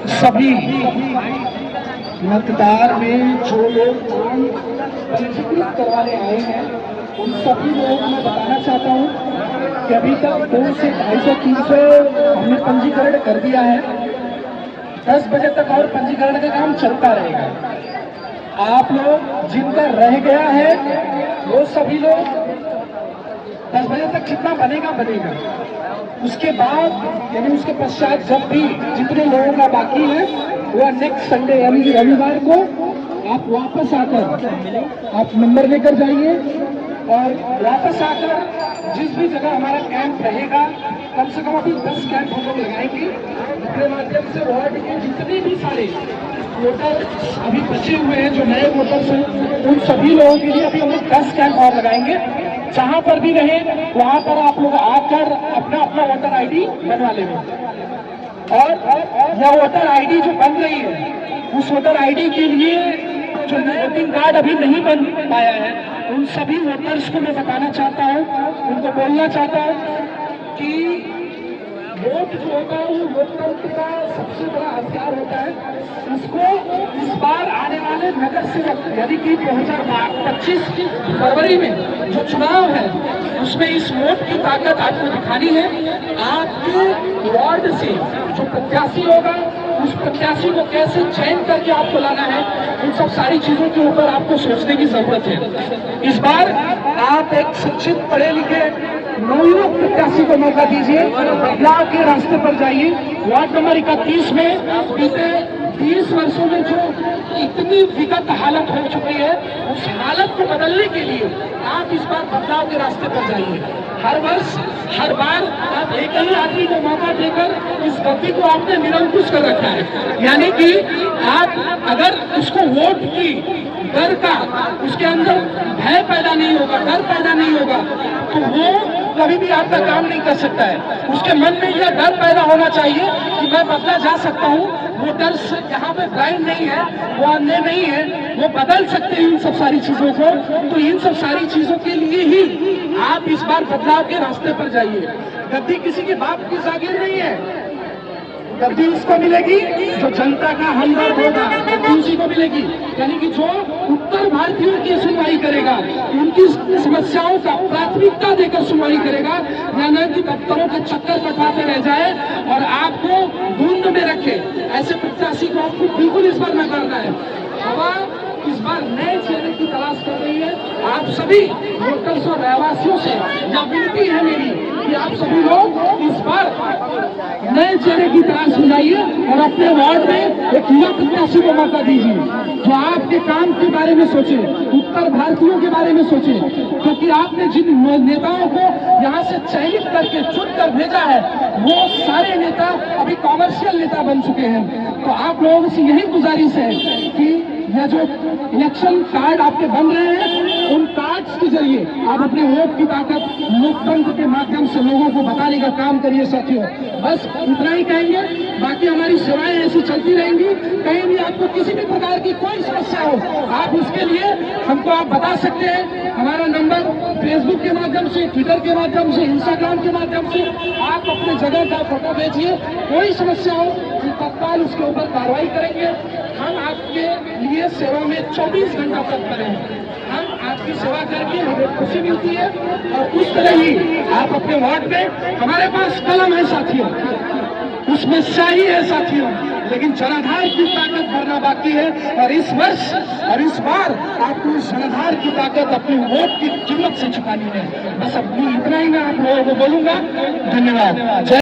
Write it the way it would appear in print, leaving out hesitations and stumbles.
सभी मतदार में जो लोग नाम पंजीकृत करवाने आए हैं उन सभी लोगों को मैं बताना चाहता हूं कि अभी तक 200 से 250 300 हमने पंजीकरण कर दिया है। 10 बजे तक और पंजीकरण का काम चलता रहेगा। आप लोग जिनका रह गया है वो सभी लोग 10 बजे तक जितना बनेगा बनेगा। उसके बाद यानी उसके पश्चात जब भी जितने लोगों का बाकी है वह नेक्स्ट संडे यानी कि रविवार को आप वापस आकर आप नंबर लेकर जाइए और वापस आकर जिस भी जगह हमारा कैंप रहेगा, कम से कम अभी 10 कैंप हम लोग लगाएंगे, जिसके माध्यम से वार्ड के जितने भी सारे वोटर अभी बचे हुए हैं जो नए वोटर्स हैं उन सभी लोगों के लिए अभी हम लोग 10 कैंप और लगाएंगे। जहां पर भी रहे वहां पर आप लोग आकर अपना अपना वोटर आईडी बनवा लेंगे और यह वोटर आईडी जो बन रही है उस वोटर आईडी के लिए जो वोटिंग कार्ड अभी नहीं बन पाया है उन सभी वोटर्स को मैं बताना चाहता हूं, उनको बोलना चाहता हूं कि वोट जो होता है वो लोकतंत्र का सबसे बड़ा हथियार होता है। इसको इस बार आने वाले नगर सेवक यानी कि 2025 फरवरी में जो चुनाव है उसमें इस वोट की ताकत आपको दिखानी है। आपके वार्ड से जो प्रत्याशी होगा उस प्रत्याशी को कैसे चयन करके आपको लाना है, इन सब सारी चीजों के ऊपर आपको सोचने की जरूरत है। इस बार आप एक शिक्षित पढ़े लिखे नवयुवक प्रत्याशी को मौका दीजिए, बदलाव के रास्ते पर जाइए। वार्ड नंबर 31 में बीते 20 वर्षों में जो इतनी विकट हालत हो चुकी है उस हालत को बदलने के लिए आप इस बार बदलाव के रास्ते पर जाइए। हर वर्ष हर बार आप एक ही आदमी को मौका देकर इस गद्दी को आपने निरंकुश कर रखा है, यानी कि आप अगर उसको वोट की डर का उसके अंदर भय पैदा नहीं होगा, डर पैदा नहीं होगा तो वो कभी भी आपका काम नहीं कर सकता है। उसके मन में यह डर पैदा होना चाहिए कि मैं बदला जा सकता हूँ। वो डर यहाँ पे ब्लाइंड नहीं है, वो अंधे नहीं है, वो बदल सकते हैं इन सब सारी चीजों को। तो इन सब सारी चीजों के लिए ही आप इस बार बदलाव के रास्ते पर जाइए। गद्दी किसी के बाप की जागीर नहीं है, गद्दी उसको मिलेगी जो जनता का हमदर्द होगा, गद्दी उसी को मिलेगी, यानी कि जो उत्तर भारतीयों की सुनवाई करेगा, उनकी समस्याओं का प्राथमिकता देकर सुनवाई करेगा, यानी कि दफ्तरों के चक्कर कटवाते रह जाए और आपको धुंध में रखे। ऐसे प्रत्याशी को आपको बिल्कुल इस बार न करना है। हवा इस बार नए चेहरे की तलाश कर रही है। आप सभी वोटर्स और रहवासियों से यह विनती है मेरी कि आप सभी लोग इस बार नए चेहरे की तलाश में जाइए और अपने वार्ड में एक युवा प्रत्याशी को मौका दीजिए जो आपके काम के बारे में सोचे, उत्तर भारतीयों के बारे में सोचे, क्योंकि आपने जिन नेताओं को यहाँ से चयनित करके चुन कर भेजा है वो सारे नेता अभी कॉमर्शियल नेता बन चुके हैं। तो आप लोगों से यही गुजारिश है कि यह जो इलेक्शन कार्ड आपके बन रहे हैं उन कार्ड्स के जरिए आप अपने वोट की ताकत लोकतंत्र के माध्यम से लोगों को बताने का काम करिए साथियों। बस इतना ही कहेंगे, बाकी हमारी सेवाएं ऐसी चलती रहेंगी। कहीं भी आपको किसी भी प्रकार की कोई समस्या हो आप उसके लिए हमको आप बता सकते हैं। हमारा नंबर फेसबुक के माध्यम से, ट्विटर के माध्यम से, इंस्टाग्राम के माध्यम से आप अपने जगह का फोटो भेजिए। कोई समस्या हो तो तत्काल उसके ऊपर कार्रवाई करेंगे। हम आपके लिए सेवा में 24 घंटा तत्पर हैं। हम आपकी सेवा करके हमें खुशी मिलती है और उस तरह ही आप अपने वार्ड में, हमारे पास कलम है साथियों, उसमें स्याही है साथियों, लेकिन जनाधार की ताकत भरना बाकी है। और इस वर्ष और इस बार आपको इस जनाधार की ताकत अपने वोट की कीमत से चुकानी है। बस अपनी इतना ही मैं आप लोगों को बोलूंगा। धन्यवाद।